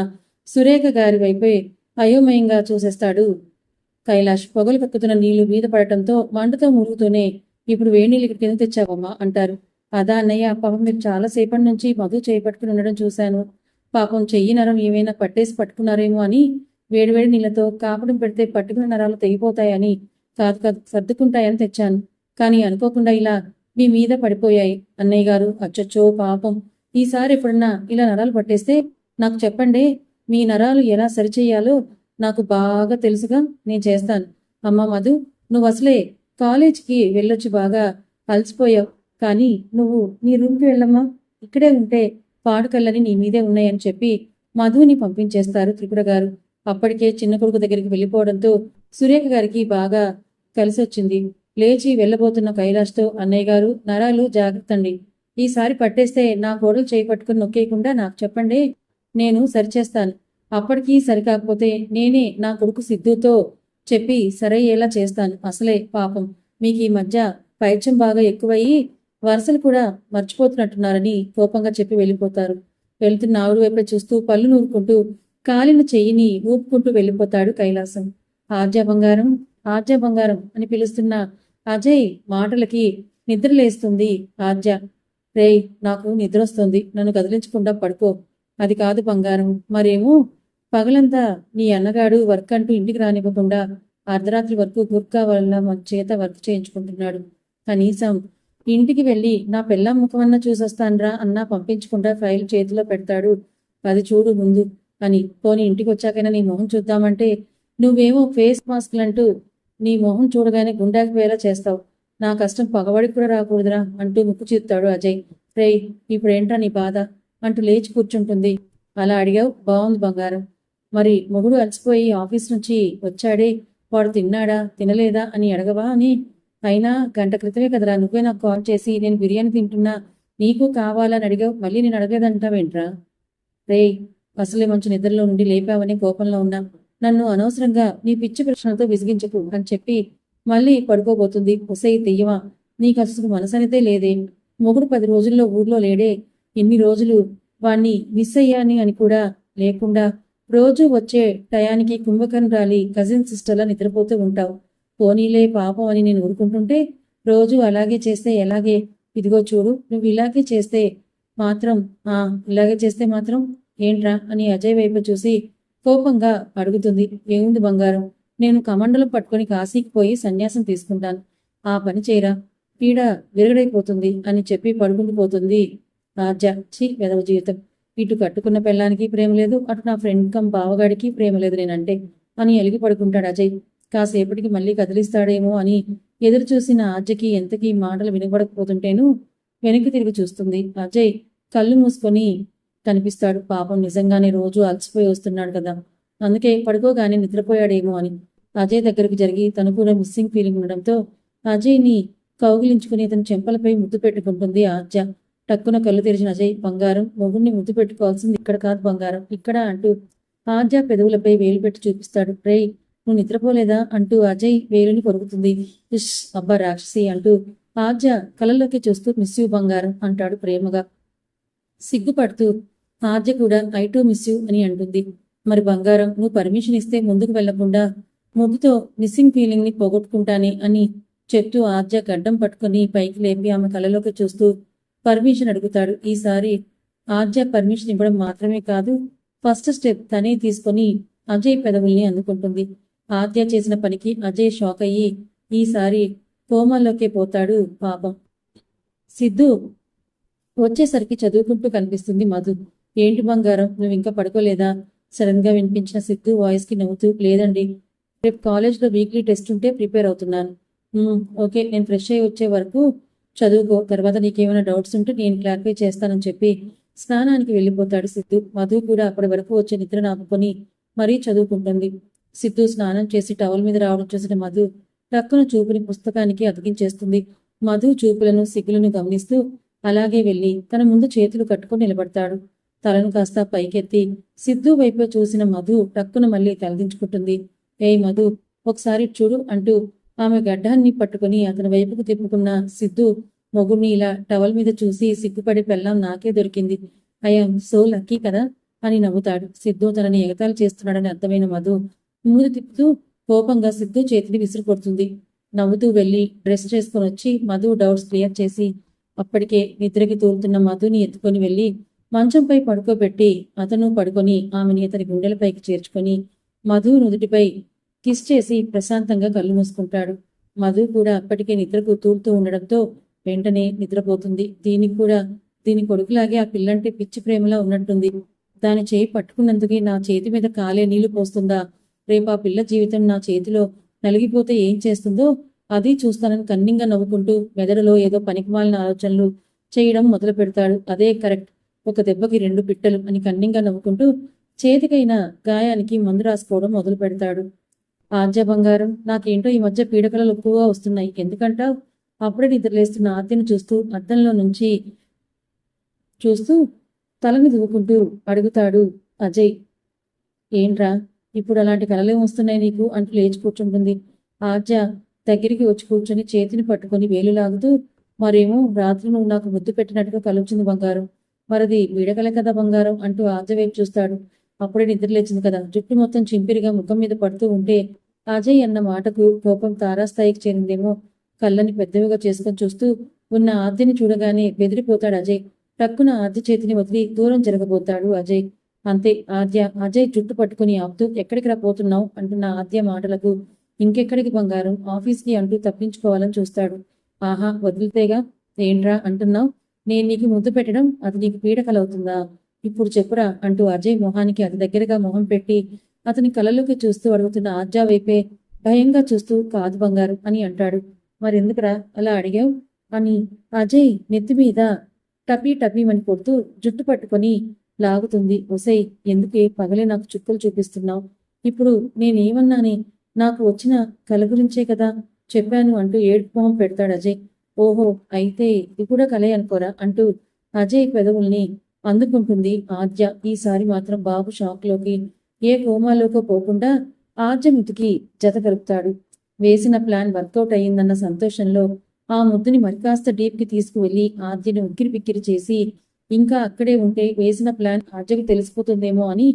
సురేఖ గారి వైపే అయోమయంగా చూసేస్తాడు కైలాష్. పొగలు కక్కుతున్న నీళ్లు మీద పడటంతో మంటతో మురుగుతూనే, ఇప్పుడు వేడి నీళ్ళు ఇక్కడ కింద తెచ్చావమ్మా అంటారు. అదా అన్నయ్య, పాపం మీరు చాలాసేపటి నుంచి మధు చేయి ఉండడం చూశాను. పాపం చెయ్యి నరం ఏమైనా పట్టుకున్నారేమో అని వేడివేడి నీళ్లతో కాపడం పెడితే పట్టుకున్న నరాలు తెగిపోతాయని, కాదు కాదు సర్దుకుంటాయని తెచ్చాను. కానీ అనుకోకుండా ఇలా మీ మీద పడిపోయాయి అన్నయ్య గారు. అచ్చచ్చో పాపం, ఈసారి ఎప్పుడన్నా ఇలా నరాలు పట్టేస్తే నాకు చెప్పండి. మీ నరాలు ఎలా సరిచేయాలో నాకు బాగా తెలుసుగా, నేను చేస్తాను. అమ్మ మధు, నువ్వు అసలే కాలేజీకి వెళ్ళొచ్చి బాగా అలసిపోయావు. కానీ నువ్వు నీ రూమ్కి వెళ్ళమ్మా, ఇక్కడే ఉంటే పాడుకళ్ళని నీ మీదే ఉన్నాయని చెప్పి మధుని పంపించేస్తారు త్రిపుర గారు. అప్పటికే చిన్న కొడుకు దగ్గరికి వెళ్ళిపోవడంతో సురేఖ గారికి బాగా కలిసొచ్చింది. లేచి వెళ్ళబోతున్న కైలాష్తో, అన్నయ్య గారు, నరాలు జాగ్రత్తండి. ఈసారి పట్టేస్తే నా కోడలు చేయి పట్టుకుని నొక్కేయకుండా నాకు చెప్పండి, నేను సరిచేస్తాను. అప్పటికీ సరికాకపోతే నేనే నా కొడుకు సిద్ధుతో చెప్పి సరయ్యేలా చేస్తాను. అసలే పాపం మీకు ఈ మధ్య పైత్యం బాగా ఎక్కువయ్యి వరుసలు కూడా మర్చిపోతున్నట్టున్నారని కోపంగా చెప్పి వెళ్ళిపోతారు. వెళ్తున్న ఆవిడ వైపే చూస్తూ పళ్ళు నూరుకుంటూ కాలిన చెయ్యిని ఊపుకుంటూ వెళ్ళిపోతాడు కైలాసం. ఆర్జ బంగారం అని పిలుస్తున్న అజయ్ మాటలకి నిద్రలేస్తుంది ఆర్జ. రేయ్, నాకు నిద్రొస్తుంది, నన్ను కదిలించకుండా పడుకో. అది కాదు బంగారం, మరేమో పగలంతా నీ అన్నగాడు వర్క్ అంటూ ఇంటికి రానివ్వకుండా అర్ధరాత్రి వరకు గుర్కా వల్ల మన చేత వర్క్ చేయించుకుంటున్నాడు. కనీసం ఇంటికి వెళ్ళి నా పెళ్ళాం ముఖమన్నా చూసొస్తాన్రా అన్నా పంపించకుండా ఫైల్ చేతిలో పెడతాడు. అది చూడు ముందు అని. పోనీ ఇంటికి వచ్చాకైనా నీ మొహం చూద్దామంటే నువ్వేమో ఫేస్ మాస్క్లంటూ నీ మొహం చూడగానే గుండాకి వేలా చేస్తావు. నా కష్టం పగవాడికి కూడా రాకూడదురా అంటూ ముక్కు చీరుతాడు అజయ్. రేయ్, ఇప్పుడేంట్రా నీ బాధ అంటూ లేచి కూర్చుంటుంది. అలా అడిగావు, బాగుంది బంగారం. మరి మొగుడు అలసిపోయి ఆఫీస్ నుంచి వచ్చాడే, వాడు తిన్నాడా తినలేదా అని అడగవా అని. అయినా గంట క్రితమే కదరా నువ్వే నాకు కాల్ చేసి నేను బిర్యానీ తింటున్నా నీకు కావాలని అడిగావు, మళ్ళీ నేను అడగలేదంటావేంట్రా? రేయ్, అసలే మంచి నిద్రలో నుండి లేపావని కోపంలో ఉన్నా. నన్ను అనవసరంగా నీ పిచ్చి ప్రశ్నలతో విసిగించకు అని చెప్పి మళ్ళీ పడుకోబోతుంది. ఒసేయ్ తెయ్యవా, నీకు అసలు మనసనితే లేదే. మొగుడు 10 రోజుల్లో ఊర్లో లేడే, ఇన్ని రోజులు వాణ్ణి మిస్ అయ్యాని అని కూడా లేకుండా రోజు వచ్చే టయానికి కుంభకర్ణురాలి కజిన్ సిస్టర్లా నిద్రపోతూ ఉంటావు. పోనీలే పాపం అని నేను ఊరుకుంటుంటే రోజు అలాగే చేస్తే ఎలాగే? ఇదిగో చూడు, నువ్వు ఇలాగే చేస్తే మాత్రం ఏంట్రా అని అజయ్ వైపు చూసి కోపంగా అడుగుతుంది. ఏముంది బంగారం, నేను కమండలం పట్టుకుని కాశీకి పోయి సన్యాసం తీసుకుంటాను. ఆ పని చేయరా, పీడ విరగడైపోతుంది అని చెప్పి పడుకుండిపోతుంది రాజా. వెదవ జీవితం. ఇటు కట్టుకున్న పెళ్ళానికి ప్రేమ లేదు, అటు నా ఫ్రెండ్ కమ్ బావగాడికి ప్రేమ లేదు నేనంటే అని అలిగి పడుకుంటాడు అజయ్. కాసేపటికి మళ్ళీ కదిలిస్తాడేమో అని ఎదురు చూసిన ఆజ్యకి ఎంతకీ మాటలు వినబడకపోతుంటేనూ వెనక్కి తిరిగి చూస్తుంది. అజయ్ కళ్ళు మూసుకొని కనిపిస్తాడు. పాపం నిజంగానే రోజు అలసిపోయి వస్తున్నాడు కదా, అందుకే పడుకోగానే నిద్రపోయాడేమో అని అజయ్ దగ్గరికి జరిగి తను కూడా మిస్సింగ్ ఫీలింగ్ ఉండడంతో అజయ్ని కౌగిలించుకుని తన చెంపలపై ముద్దు పెట్టుకుంటుంది ఆర్జ. టక్కున కళ్ళు తెరిచిన అజయ్, బంగారం, మొగుడిని ముద్దు పెట్టుకోవాల్సింది ఇక్కడ కాదు బంగారం, ఇక్కడ అంటూ ఆర్జ పెదవులపై వేలు పెట్టి చూపిస్తాడు. రేయ్, నువ్వు నిద్రపోలేదా అంటూ అజయ్ వేలుని కొరుకుతుంది. ఇష్, అబ్బా రాక్షసి అంటూ ఆర్జ కళ్ళలోకి చూస్తూ మిస్ యూ బంగారం అంటాడు ప్రేమగా. సిగ్గుపడుతూ ఆర్జ కూడా ఐ టు మిస్ యూ అని అంటుంది. మరి బంగారం, నువ్వు పర్మిషన్ ఇస్తే ముందుకు వెళ్లకుండా ముగ్గుతో మిస్సింగ్ ఫీలింగ్ ని పోగొట్టుకుంటానే అని చెప్తూ ఆర్జ గడ్డం పట్టుకుని పైకి లేపి ఆమె కళ్ళలోకి చూస్తూ పర్మిషన్ అడుగుతాడు. ఈసారి ఆర్జ పర్మిషన్ ఇవ్వడం మాత్రమే కాదు, ఫస్ట్ స్టెప్ తనే తీసుకొని అజయ్ పెదవుల్ని అందుకుంటుంది. ఆద్య చేసిన పనికి అజయ్ షాక్ అయ్యి ఈసారి కోమాల్లోకే పోతాడు పాపం. సిద్ధు వచ్చేసరికి చదువుకుంటూ కనిపిస్తుంది మధు. ఏంటి బంగారం, నువ్వు ఇంకా పడుకోలేదా? సడన్ గా వినిపించిన సిద్ధు వాయిస్ కి నవ్వుతూ, లేదండి, రేపు కాలేజ్లో వీక్లీ టెస్ట్ ఉంటే ప్రిపేర్ అవుతున్నాను. ఓకే, నేను ఫ్రెష్ అయ్యి వచ్చే వరకు చదువుకో, తర్వాత నీకేమైనా డౌట్స్ ఉంటే నేను క్లారిఫై చేస్తానని చెప్పి స్నానానికి వెళ్ళిపోతాడు సిద్ధు. మధు కూడా అప్పటి వరకు వచ్చే నిద్రను ఆపుకొని మరీ చదువుకుంటుంది. సిద్ధు స్నానం చేసి టవల్ మీద రావడం చూసిన మధు టక్కున చూపుని పుస్తకానికి అతికించేస్తుంది. మధు చూపులను సిగ్గులను గమనిస్తూ అలాగే వెళ్ళి తన ముందు చేతులు కట్టుకుని నిలబడతాడు. తలను కాస్త పైకెత్తి సిద్ధు వైపు చూసిన మధు టక్కున మళ్ళీ తలదించుకుంటుంది. ఏయ్ మధు, ఒకసారి చూడు అంటూ ఆమె గడ్డాన్ని పట్టుకుని అతని వైపుకు తిప్పుకున్న సిద్ధు మొగుడిని ఇలా టవల్ మీద చూసి సిగ్గుపడి పెళ్ళాం నాకే దొరికింది, ఐఎమ్ సో లక్కీ కదా అని నవ్వుతాడు. సిద్ధు తనని ఎగతాళి చేస్తున్నాడని అర్థమైన మధు మూడు తిప్పుతూ కోపంగా సిద్ధు చేతిని విసిరి కొడుతుంది. నవ్వుతూ వెళ్లి డ్రెస్ చేసుకుని వచ్చి మధు డౌట్స్ క్లియర్ చేసి అప్పటికే నిద్రకి తూలుతున్న మధుని ఎత్తుకొని వెళ్లి మంచంపై పడుకోబెట్టి అతను పడుకొని ఆమెని అతని గుండెలపైకి చేర్చుకొని మధు నుదుటిపై కిస్ చేసి ప్రశాంతంగా కళ్ళు మూసుకుంటాడు. మధు కూడా అప్పటికే నిద్రకు తూలుతూ ఉండడంతో వెంటనే నిద్రపోతుంది. దీని కొడుకులాగే ఆ పిల్లంటే పిచ్చి ప్రేమలా ఉన్నట్టుంది. దాని చేయి పట్టుకున్నందుకే నా చేతి మీద కాలే నీళ్లు పోస్తుందా? రేపు ఆ పిల్ల జీవితం నా చేతిలో నలిగిపోతే ఏం చేస్తుందో అది చూస్తానని కన్నింగా నవ్వుకుంటూ మెదడులో ఏదో పనికిమాలిన ఆలోచనలు చేయడం మొదలు పెడతాడు. అదే కరెక్ట్, ఒక దెబ్బకి 2 పిట్టలు అని కన్నింగా నవ్వుకుంటూ చేతికైన గాయానికి మందు రాసుకోవడం మొదలు పెడతాడు. ఆద్య బంగారం, నాకేంటో ఈ మధ్య పీడకలలు ఎక్కువగా వస్తున్నాయి, ఎందుకంటావు? అప్పుడే నిద్రలేస్తున్న ఆద్యను అద్దంలో నుంచి చూస్తూ తలని దువ్వుకుంటూ అడుగుతాడు అజయ్. ఏంట్రా, ఇప్పుడు అలాంటి కలలేం వస్తున్నాయి నీకు అంటూ లేచి కూర్చుంటుంది. ఆద్య దగ్గరికి వచ్చి కూర్చొని చేతిని పట్టుకొని వేలు లాగుతూ, మరేమో రాత్రి నువ్వు నాకు ముద్దు పెట్టినట్టుగా కలుగుతుంది బంగారం, మరది వీడకలే కదా బంగారం అంటూ ఆద్య వైపు చూస్తాడు. అప్పుడే నిద్రలేచింది కదా, జుట్టు మొత్తం చింపిరిగా ముఖం మీద పడుతూ ఉంటే అజయ్ అన్న మాటకు కోపం తారాస్థాయికి చేరిందేమో. కళ్ళని పెద్దవిగా చేసుకొని చూస్తూ ఉన్న ఆద్యని చూడగానే బెదిరిపోతాడు అజయ్. టక్కున ఆద్య చేతిని వదిలి దూరం జరగబోతాడు అజయ్. అంతే, అజయ్ జుట్టు పట్టుకుని ఆపుతూ ఎక్కడికి రాపోతున్నావు అంటున్న ఆద్య మాటలకు ఇంకెక్కడికి బంగారం, ఆఫీస్కి అంటూ తప్పించుకోవాలని చూస్తాడు. ఆహా, వదిలితేగా, ఏంట్రా అంటున్నావు? నేను నీకు ముద్దు పెట్టడం అది నీకు పీడకలవుతుందా? ఇప్పుడు చెప్పురా అంటూ అజయ్ మొహానికి అతి దగ్గరగా మొహం పెట్టి అతని కళ్ళలోకి చూస్తూ అడుగుతున్న ఆద్య వైపే భయంగా చూస్తూ కాదు బంగారం అని అంటాడు. మరెందుకురా అలా అడిగావు అని అజయ్ నెత్తి మీద టపీమని కొడుతూ జుట్టు పట్టుకొని లాగుతుంది. ఒసై, ఎందుకే పగలే నాకు చుక్కలు చూపిస్తున్నావు? ఇప్పుడు నేనేమన్నానే? నాకు వచ్చిన కల గురించే కదా చెప్పాను అంటూ ఏడుపు మొహం పెడతాడు అజయ్. ఓహో, అయితే ఇది కూడా కలే అనుకోరా అంటూ అజయ్ పెదవుల్ని అందుకుంటుంది ఆద్య. ఈసారి మాత్రం బాబు షాక్లోకి ఏ కోమాలోకి పోకుండా ఆద్య ముతికి జత కలుపుతాడు. వేసిన ప్లాన్ వర్కౌట్ అయ్యిందన్న సంతోషంలో ఆ ముద్దుని మరికాస్త డీప్కి తీసుకువెళ్లి ఆద్యని ఉక్కిరి పిక్కిరి చేసి ఇంకా అక్కడే ఉంటే వేసిన ప్లాన్ ఆద్యకి తెలిసిపోతుందేమో అని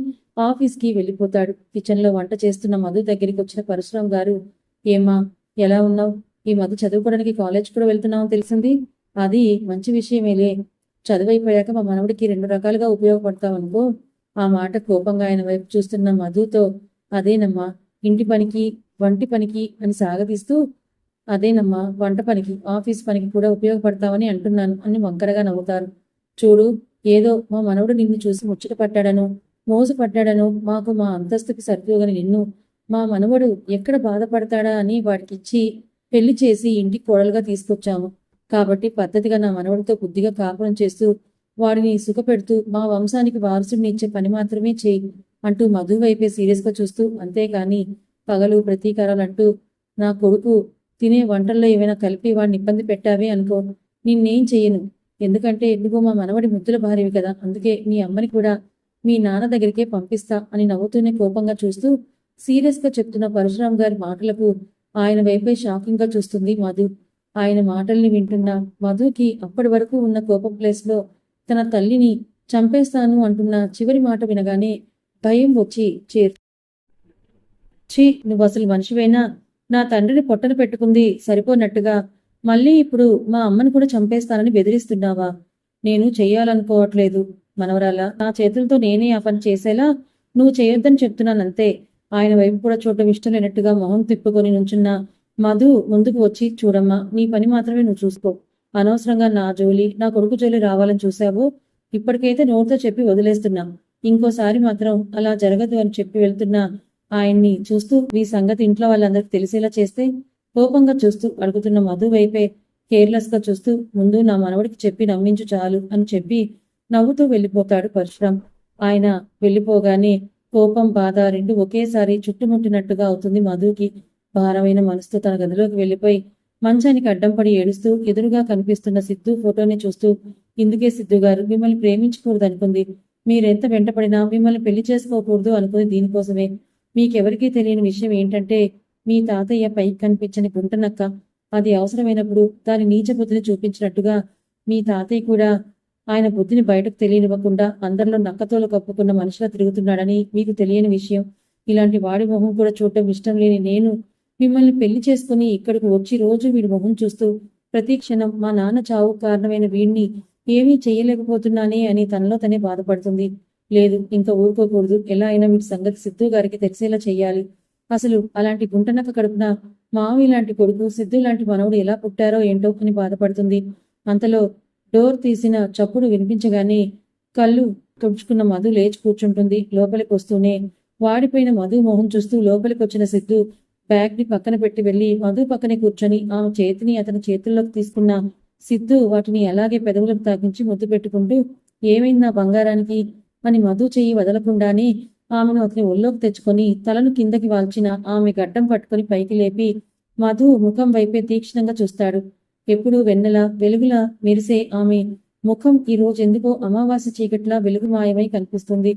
ఆఫీస్కి వెళ్ళిపోతాడు. కిచెన్లో వంట చేస్తున్న మధు దగ్గరికి వచ్చిన పరశురాం గారు, ఏమా ఎలా ఉన్నావు? ఈ మధు చదువుకోవడానికి కాలేజ్ కూడా వెళ్తున్నామని తెలిసింది. అది మంచి విషయమేలే, చదువైపోయాక మా మనవడికి 2 రకాలుగా ఉపయోగపడతావనుకో. ఆ మాట కోపంగా ఆయన వైపు చూస్తున్న మధుతో, అదేనమ్మా ఇంటి పనికి వంటి పనికి అని సాగదీస్తూ, అదేనమ్మా వంట పనికి ఆఫీస్ పనికి కూడా ఉపయోగపడతావని అంటున్నాను అని వంకరగా నవ్వుతారు. చూడు, ఏదో మా మనవడు నిన్ను చూసి ముచ్చట పడ్డాడను మోసపడ్డాడను, మాకు మా అంతస్తుకి సరిపోగని నిన్ను మా మనవడు ఎక్కడ బాధపడతాడా అని వాడికిచ్చి పెళ్లి చేసి ఇంటికి కోడలుగా తీసుకొచ్చాము. కాబట్టి పద్ధతిగా నా మనవడితో బుద్ధిగా కాపురం చేస్తూ వాడిని సుఖపెడుతూ మా వంశానికి వారసుడిని ఇచ్చే పని మాత్రమే చేయి అంటూ మధు వైపే సీరియస్గా చూస్తూ, అంతేకాని పగలు ప్రతీకారాలంటూ నా కొడుకు తినే వంటల్లో ఏమైనా కలిపి వాడిని ఇబ్బంది పెట్టావే అనుకో, నిన్నేం చెయ్యను. ఎందుకంటే నువ్వు మా మనవడి ముద్దుల భార్యవి కదా, అందుకే మీ అమ్మని కూడా మీ నాన్న దగ్గరికే పంపిస్తా అని నవ్వుతూనే కోపంగా చూస్తూ సీరియస్గా చెప్తున్న పరశురాం గారి మాటలకు ఆయన వైపే షాకింగ్గా చూస్తుంది మధు. ఆయన మాటల్ని వింటున్న మధుకి అప్పటి వరకు ఉన్న కోపం ప్లేస్లో తన తల్లిని చంపేస్తాను అంటున్న చివరి మాట వినగానే భయం వచ్చి నువ్వు అసలు మనిషివేనా? నా తండ్రిని పొట్టన పెట్టుకుంది సరిపోనట్టుగా మళ్ళీ ఇప్పుడు మా అమ్మను కూడా చంపేస్తానని బెదిరిస్తున్నావా? నేను చెయ్యాలనుకోవట్లేదు మనవరాలా, నా చేతులతో నేనే ఆ పని చేసేలా నువ్వు చేయొద్దని చెప్తున్నానంతే. ఆయన వైపు కూడా చూడటం ఇష్టం లేనట్టుగా మొహం తిప్పుకొని నుంచున్న మధు ముందుకు వచ్చి, చూడమ్మా, నీ పని మాత్రమే నువ్వు చూసుకో. అనవసరంగా నా జోలి నా కొడుకు జోలి రావాలని చూసావు. ఇప్పటికైతే నోటితో చెప్పి వదిలేస్తున్నా, ఇంకోసారి మాత్రం అలా జరగదు అని చెప్పి వెళ్తున్నా ఆయన్ని చూస్తూ ఈ సంగతి ఇంట్లో వాళ్ళందరికీ తెలిసేలా చేస్తే కోపంగా చూస్తూ అడుగుతున్న మధు వైపే కేర్లెస్గా చూస్తూ, ముందు నా మనవడికి చెప్పి నమ్మించు చాలు అని చెప్పి నవ్వుతూ వెళ్ళిపోతాడు పరశురాం. ఆయన వెళ్ళిపోగానే కోపం, బాధ రెండు ఒకేసారి చుట్టుముట్టినట్టుగా అవుతుంది మధుకి. భారమైన మనసుతో తన గదిలోకి వెళ్ళిపోయి మంచానికి అడ్డం పడి ఏడుస్తూ ఎదురుగా కనిపిస్తున్న సిద్ధు ఫోటోని చూస్తూ, ఇందుకే సిద్ధు గారు మిమ్మల్ని ప్రేమించకూడదు అనుకుంది. మీరెంత వెంటపడినా మిమ్మల్ని పెళ్లి చేసుకోకూడదు అనుకుంది దీనికోసమే. మీకెవరికీ తెలియని విషయం ఏంటంటే, మీ తాతయ్య పైకి కనిపించని గుంటనక్క. అది అవసరమైనప్పుడు దాని నీచ బుద్ధిని చూపించినట్టుగా మీ తాతయ్య కూడా ఆయన బుద్ధిని బయటకు తెలియనివ్వకుండా అందరిలో నక్కతోలు కప్పుకున్న మనిషిలా తిరుగుతున్నాడని మీకు తెలియని విషయం. ఇలాంటి వాడి మొహం కూడా చూడటం ఇష్టం లేని నేను మిమ్మల్ని పెళ్లి చేసుకుని ఇక్కడికి వచ్చి రోజు వీడి మొహం చూస్తూ ప్రతి క్షణం మా నాన్న చావు కారణమైన వీడిని ఏమీ చేయలేకపోతున్నానే అని తనలో తనే బాధపడుతుంది. లేదు, ఇంకా ఊరుకోకూడదు. ఎలా అయినా వీటి సంగతి సిద్ధు గారికి తెలిసేలా చెయ్యాలి. అసలు అలాంటి గుంటనక్క కడుపున మావి లాంటి కొడుకు, సిద్ధు లాంటి మనవడు ఎలా పుట్టారో ఏంటో అని బాధపడుతుంది. అంతలో డోర్ తీసిన చప్పుడు వినిపించగానే కళ్ళు తుడుచుకున్న మధు లేచి కూర్చుంటుంది. లోపలికి వస్తూనే వాడిపోయిన మధు మొహం చూస్తూ లోపలికి వచ్చిన సిద్ధు బ్యాగ్ ని పక్కన పెట్టి వెళ్లి మధు పక్కనే కూర్చొని ఆమె చేతిని అతని చేతుల్లోకి తీసుకున్న సిద్ధు వాటిని అలాగే పెదవులకు తాకించి ముద్దు పెట్టుకుంటూ, ఏమైంది నా బంగారానికి అని మధు చెయ్యి వదలకుండానే ఆమెను అతని ఒళ్ళోకి తెచ్చుకొని తలను కిందకి వాల్చిన ఆమె గడ్డం పట్టుకుని పైకి లేపి మధు ముఖం వైపే తీక్షణంగా చూస్తాడు. ఎప్పుడూ వెన్నెల వెలుగులా మెరిసే ఆమె ముఖం ఈ రోజు ఎందుకో అమావాస్య చీకట్లా వెలుగుమాయమై కనిపిస్తుంది.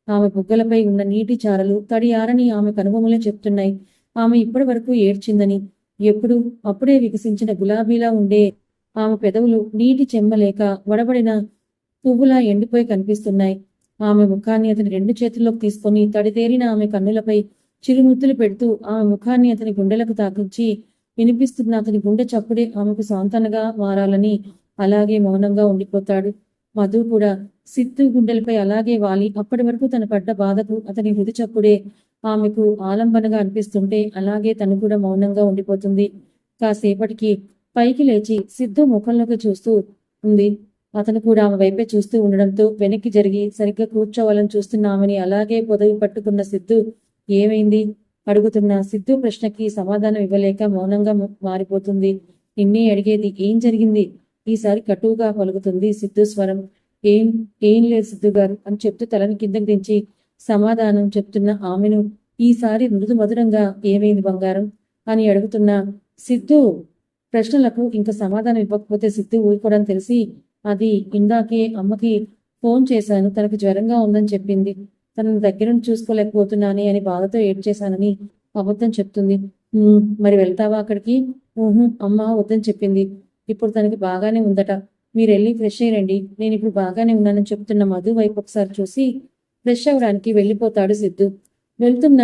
ఆమె బుగ్గలపై ఉన్న నీటి చారలు తడి ఆరని ఆమె కనుబొమ్మలే చెప్తున్నాయి ఆమె ఇప్పటి వరకు ఏడ్చిందని. ఎప్పుడు అప్పుడే వికసించిన గులాబీలా ఉండే ఆమె పెదవులు నీటి చెమ్మలేక వడబడిన పువ్వులా ఎండిపోయి కనిపిస్తున్నాయి. ఆమె ముఖాన్ని అతని రెండు చేతుల్లోకి తీసుకొని తడితేరిన ఆమె కన్నులపై చిరుముద్దులు పెడుతూ ఆమె ముఖాన్ని అతని గుండెలకు తాకించి వినిపిస్తున్న అతని గుండె చప్పుడే ఆమెకు సాంతనగా మారాలని అలాగే మౌనంగా ఉండిపోతాడు. మధు కూడా సిద్ధు గుండెలపై అలాగే వాలి అప్పటి వరకు తన పడ్డ బాధకు అతని హృది చప్పుడే ఆమెకు ఆలంబనగా అనిపిస్తుంటే అలాగే తను కూడా మౌనంగా ఉండిపోతుంది. కాసేపటికి పైకి లేచి సిద్ధు ముఖంలోకి చూస్తూ ఉంది. అతను కూడా ఆమె వైపే చూస్తూ ఉండడంతో వెనక్కి జరిగి సరిగ్గా కూర్చోవాలని చూస్తున్న ఆమెని అలాగే పొదవి పట్టుకున్న సిద్ధు, ఏమైంది అడుగుతున్న సిద్ధు ప్రశ్నకి సమాధానం ఇవ్వలేక మౌనంగా మారిపోతుంది. నిన్నే అడిగేది, ఏం జరిగింది? ఈసారి కటువుగా పలుకుతుంది సిద్ధు స్వరం. ఏం లేదు సిద్ధు గారు అని చెప్తూ తలని కిందకి దించి సమాధానం చెప్తున్న ఆమెను ఈసారి మృదు మధురంగా, ఏమైంది బంగారం అని అడుగుతున్న సిద్ధు ప్రశ్నలకు ఇంకా సమాధానం ఇవ్వకపోతే సిద్ధు ఊరుకోవడం తెలిసి, అది ఇందాకే అమ్మకి ఫోన్ చేశాను, తనకి జ్వరంగా ఉందని చెప్పింది, తనని దగ్గరుండి చూసుకోలేకపోతున్నానే అని బాధతో ఏడ్చేశానని అబద్ధం చెప్తుంది. మరి వెళ్తావా అక్కడికి? అమ్మ వద్దని చెప్పింది. ఇప్పుడు తనకి బాగానే ఉందట, మీరు వెళ్ళి ఫ్రెష్ అయ్యండి, నేను ఇప్పుడు బాగానే ఉన్నానని చెప్తున్న మధు వైపు ఒకసారి చూసి ఫ్రెష్ అవ్వడానికి వెళ్ళిపోతాడు సిద్ధు. వెళ్తున్న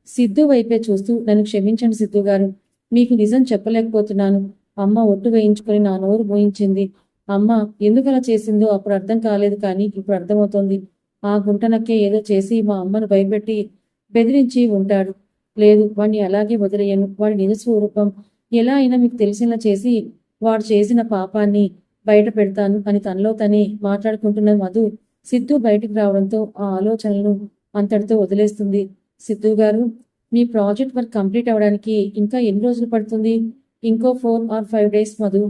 సిద్ధు వైపే చూస్తూ, నన్ను క్షమించండి సిద్ధు గారు, మీకు నిజం చెప్పలేకపోతున్నాను. అమ్మ ఒట్టు వేయించుకొని నా నోరు మోయించింది. అమ్మ ఎందుకలా చేసిందో అప్పుడు అర్థం కాలేదు, కానీ ఇప్పుడు అర్థమవుతోంది. ఆ గుంటనక్కే ఏదో చేసి మా అమ్మను భయపెట్టి బెదిరించి ఉంటాడు. లేదు, వాడిని అలాగే వదిలేయను. వాడి నిజ స్వరూపం ఎలా అయినా మీకు తెలిసేలా చేసి వాడు చేసిన పాపాన్ని బయట పెడతాను అని తనలో తనే మాట్లాడుకుంటున్న మధు సిద్ధు బయటికి రావడంతో ఆ ఆలోచనలను అంతటితో వదిలేస్తుంది. సిద్ధు గారు, మీ ప్రాజెక్ట్ వర్క్ కంప్లీట్ అవ్వడానికి ఇంకా ఎన్ని రోజులు పడుతుంది? ఇంకో 4 or 5 days మధు.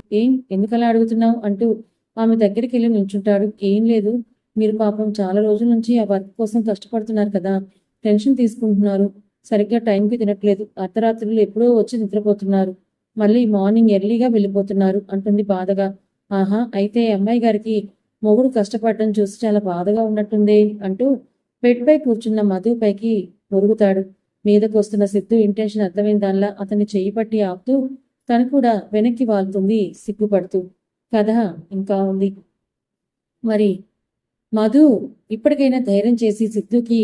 ఎందుకలా అడుగుతున్నావు అంటూ ఆమె దగ్గరికి వెళ్ళి నిల్చుంటాడు. ఏం లేదు, మీరు పాపం చాలా రోజుల నుంచి ఆ వర్క్ కోసం కష్టపడుతున్నారు కదా, టెన్షన్ తీసుకుంటున్నారు, సరిగ్గా టైంకి తినట్లేదు, అర్ధరాత్రులు ఎప్పుడో వచ్చి నిద్రపోతున్నారు, మళ్ళీ మార్నింగ్ ఎర్లీగా వెళ్ళిపోతున్నారు అంటుంది బాధగా. ఆహా, అయితే అమ్మాయి గారికి మొగుడు కష్టపడటం చూసి చాలా బాధగా ఉన్నట్టుందే అంటూ బెడ్ పై కూర్చున్న మధు పైకి మురుగుతాడు. మీదకు వస్తున్న సిద్ధు ఇంటెన్షన్ అర్థమైన దానిలా అతన్ని చెయ్యి పట్టి ఆపుతూ తను కూడా వెనక్కి వాళ్తుంది సిగ్గుపడుతూ. కథ ఇంకా ఉంది. మరి మధు ఇప్పటికైనా ధైర్యం చేసి సిద్ధుకి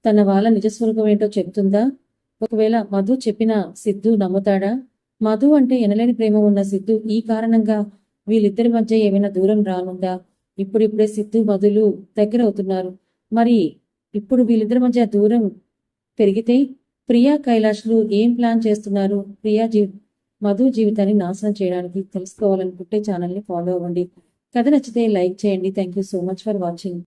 తన వాళ్ళ నిజస్వరూపం ఏంటో చెబుతుందా? ఒకవేళ మధు చెప్పిన సిద్ధు నమ్ముతాడా? మధు అంటే ఎనలేని ప్రేమ ఉన్న సిద్ధు ఈ కారణంగా వీళ్ళిద్దరి మధ్య ఏమైనా దూరం రానుందా? ఇప్పుడిప్పుడే సిద్ధు మధులు దగ్గర అవుతున్నారు. మరి ఇప్పుడు వీళ్ళిద్దరి మధ్య దూరం పెరిగితే ప్రియా కైలాష్లు ఏం ప్లాన్ చేస్తున్నారు? మధు జీవితాన్ని నాశనం చేయడానికి తెలుసుకోవాలనుకుంటే ఛానల్ని ఫాలో అవ్వండి. కథ నచ్చితే లైక్ చేయండి. Thank you so much for watching.